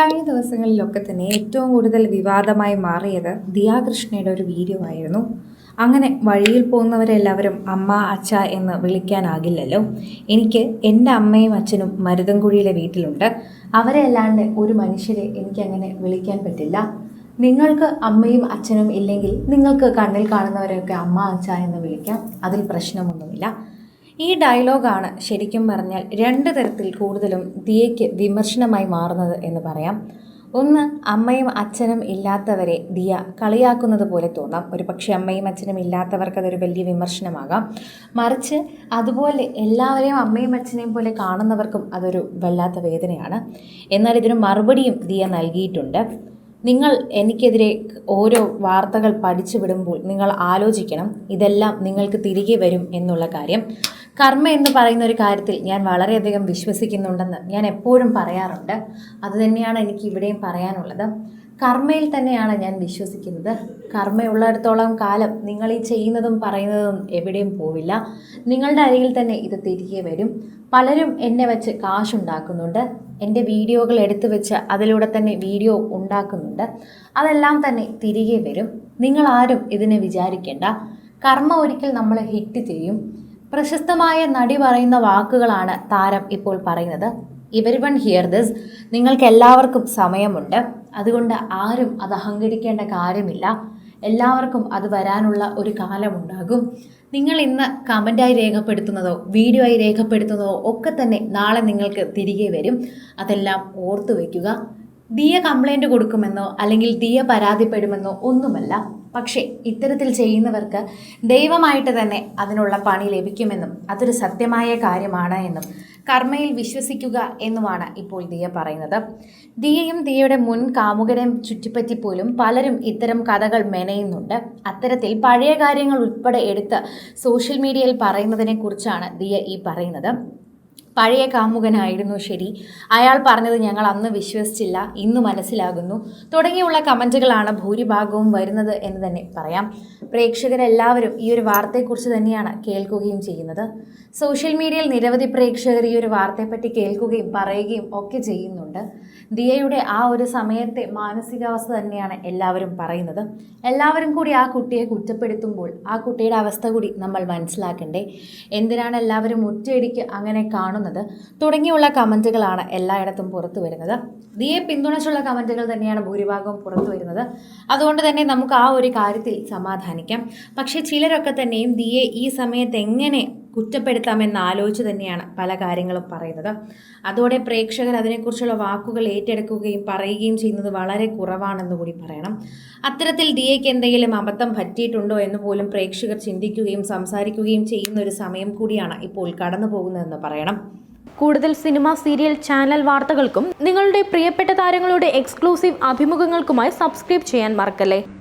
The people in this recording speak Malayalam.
കഴിഞ്ഞ ദിവസങ്ങളിലൊക്കെ തന്നെ ഏറ്റവും കൂടുതൽ വിവാദമായി മാറിയത് ദിയാകൃഷ്ണയുടെ ഒരു വീഡിയോ ആയിരുന്നു. അങ്ങനെ വഴിയിൽ പോകുന്നവരെല്ലാവരും അമ്മ അച്ഛ എന്ന് വിളിക്കാനാകില്ലല്ലോ. എനിക്ക് എൻ്റെ അമ്മയും അച്ഛനും മരുതൻകുഴിയിലെ വീട്ടിലുണ്ട്. അവരെ അല്ലാണ്ട് ഒരു മനുഷ്യരെ എനിക്കങ്ങനെ വിളിക്കാൻ പറ്റില്ല. നിങ്ങൾക്ക് അമ്മയും അച്ഛനും ഇല്ലെങ്കിൽ നിങ്ങൾക്ക് കണ്ണിൽ കാണുന്നവരെയൊക്കെ അമ്മ അച്ഛ എന്ന് വിളിക്കാം, അതിൽ പ്രശ്നമൊന്നുമില്ല. ഈ ഡയലോഗാണ് ശരിക്കും പറഞ്ഞാൽ രണ്ട് തരത്തിൽ കൂടുതലും ദിയയ്ക്ക് വിമർശനമായി മാറുന്നത് എന്ന് പറയാം. ഒന്ന്, അമ്മയും അച്ഛനും ഇല്ലാത്തവരെ ദിയ കളിയാക്കുന്നത് പോലെ തോന്നാം. ഒരു പക്ഷേ അമ്മയും അച്ഛനും ഇല്ലാത്തവർക്ക് അതൊരു വലിയ വിമർശനമാകാം. മറിച്ച് അതുപോലെ എല്ലാവരെയും അമ്മയും അച്ഛനെയും പോലെ കാണുന്നവർക്കും അതൊരു വല്ലാത്ത വേദനയാണ്. എന്നാൽ ഇതിന് മറുപടിയും ദിയ നൽകിയിട്ടുണ്ട്. നിങ്ങൾ എനിക്കെതിരെ ഓരോ വാർത്തകൾ പഠിച്ചു വിടുമ്പോൾ നിങ്ങൾ ആലോചിക്കണം, ഇതെല്ലാം നിങ്ങൾക്ക് തിരികെ വരും എന്നുള്ള കാര്യം. കർമ്മ എന്ന് പറയുന്ന ഒരു കാര്യത്തിൽ ഞാൻ വളരെയധികം വിശ്വസിക്കുന്നുണ്ടെന്ന് ഞാൻ എപ്പോഴും പറയാറുണ്ട്. അതുതന്നെയാണ് എനിക്ക് ഇവിടെയും പറയാനുള്ളത്. കർമ്മയിൽ തന്നെയാണ് ഞാൻ വിശ്വസിക്കുന്നത്. കർമ്മയുള്ളിടത്തോളം കാലം നിങ്ങൾ ഈ ചെയ്യുന്നതും പറയുന്നതും എവിടെയും പോവില്ല. നിങ്ങളുടെ അരികിൽ തന്നെ ഇത് തിരികെ വരും. പലരും എന്നെ വെച്ച് കാശുണ്ടാക്കുന്നുണ്ട്. എൻ്റെ വീഡിയോകൾ എടുത്തു വെച്ച് അതിലൂടെ തന്നെ വീഡിയോ ഉണ്ടാക്കുന്നുണ്ട്. അതെല്ലാം തന്നെ തിരികെ വരും. നിങ്ങളാരും ഇതിനെ വിചാരിക്കേണ്ട. കർമ്മ ഒരിക്കൽ നമ്മളെ ഹിറ്റ് ചെയ്യും. പ്രശസ്തമായ നടി പറയുന്ന വാക്കുകളാണ് താരം ഇപ്പോൾ പറയുന്നത്. Everyone here this. നിങ്ങൾക്ക് എല്ലാവർക്കും സമയമുണ്ട്. അതുകൊണ്ട് ആരും അത് അഹങ്കരിക്കേണ്ട കാര്യമില്ല. എല്ലാവർക്കും അത് വരാനുള്ള ഒരു കാലമുണ്ടാകും. നിങ്ങൾ ഇന്ന് കമൻ്റായി രേഖപ്പെടുത്തുന്നതോ വീഡിയോ ആയി രേഖപ്പെടുത്തുന്നതോ ഒക്കെ തന്നെ നാളെ നിങ്ങൾക്ക് തിരികെ വരും. അതെല്ലാം ഓർത്തു വയ്ക്കുക. ദിയ കംപ്ലൈൻറ്റ് കൊടുക്കുമെന്നോ അല്ലെങ്കിൽ ദിയ പരാതിപ്പെടുമെന്നോ ഒന്നുമല്ല. പക്ഷേ ഇത്തരത്തിൽ ചെയ്യുന്നവർക്ക് ദൈവമായിട്ട് തന്നെ അതിനുള്ള പണി ലഭിക്കുമെന്നും അതൊരു സത്യമായ കാര്യമാണ് എന്നും കർമ്മയിൽ വിശ്വസിക്കുക എന്നുമാണ് ഇപ്പോൾ ദിയ പറയുന്നത്. ദിയയും ദിയയുടെ മുൻ കാമുകരെയും ചുറ്റിപ്പറ്റി പോലും പലരും ഇത്തരം കഥകൾ മെനയുന്നുണ്ട്. അത്തരത്തിൽ പഴയ കാര്യങ്ങൾ ഉൾപ്പെടെ എടുത്ത് സോഷ്യൽ മീഡിയയിൽ പറയുന്നതിനെ കുറിച്ചാണ് ദിയ ഈ പറയുന്നത്. പഴയ കാമുകനായിരുന്നു ശരി, അയാൾ പറഞ്ഞത് ഞങ്ങൾ അന്ന് വിശ്വസിച്ചില്ല, ഇന്ന് മനസ്സിലാകുന്നു തുടങ്ങിയുള്ള കമൻറ്റുകളാണ് ഭൂരിഭാഗവും വരുന്നത് എന്ന് തന്നെ പറയാം. പ്രേക്ഷകരെല്ലാവരും ഈ ഒരു വാർത്തയെക്കുറിച്ച് തന്നെയാണ് കേൾക്കുകയും ചെയ്യുന്നത്. സോഷ്യൽ മീഡിയയിൽ നിരവധി പ്രേക്ഷകർ ഈ ഒരു വാർത്തയെപ്പറ്റി കേൾക്കുകയും പറയുകയും ഒക്കെ ചെയ്യുന്നുണ്ട്. ദിയയുടെ ആ ഒരു സമയത്തെ മാനസികാവസ്ഥ തന്നെയാണ് എല്ലാവരും പറയുന്നത്. എല്ലാവരും കൂടി ആ കുട്ടിയെ കുറ്റപ്പെടുത്തുമ്പോൾ ആ കുട്ടിയുടെ അവസ്ഥ കൂടി നമ്മൾ മനസ്സിലാക്കണ്ടേ? എന്തിനാണ് എല്ലാവരും ഒറ്റയടിക്ക് അങ്ങനെ കാണുന്നത് തുടങ്ങിയുള്ള കമൻറ്റുകളാണ് എല്ലായിടത്തും പുറത്തു വരുന്നത്. ദിയെ പിന്തുണച്ചുള്ള കമൻറ്റുകൾ തന്നെയാണ് ഭൂരിഭാഗവും പുറത്തു വരുന്നത്. അതുകൊണ്ട് തന്നെ നമുക്ക് ആ ഒരു കാര്യത്തിൽ സമാധാനിക്കാം. പക്ഷേ ചിലരൊക്കെ തന്നെയും ദിയെ ഈ സമയത്ത് എങ്ങനെ കുറ്റപ്പെടുത്താമെന്ന് ആലോചിച്ച് തന്നെയാണ് പല കാര്യങ്ങളും പറയുന്നത്. അതോടെ പ്രേക്ഷകർ അതിനെക്കുറിച്ചുള്ള വാക്കുകൾ ഏറ്റെടുക്കുകയും പറയുകയും ചെയ്യുന്നത് വളരെ കുറവാണെന്ന് കൂടി പറയണം. അത്തരത്തിൽ ദിയയ്ക്ക് എന്തെങ്കിലും അബദ്ധം പറ്റിയിട്ടുണ്ടോ എന്ന് പോലും പ്രേക്ഷകർ ചിന്തിക്കുകയും സംസാരിക്കുകയും ചെയ്യുന്ന ഒരു സമയം കൂടിയാണ് ഇപ്പോൾ കടന്നു പോകുന്നതെന്ന് പറയണം. കൂടുതൽ സിനിമ, സീരിയൽ, ചാനൽ വാർത്തകൾക്കും നിങ്ങളുടെ പ്രിയപ്പെട്ട താരങ്ങളുടെ എക്സ്ക്ലൂസീവ് അഭിമുഖങ്ങൾക്കുമായി സബ്സ്ക്രൈബ് ചെയ്യാൻ മറക്കല്ലേ.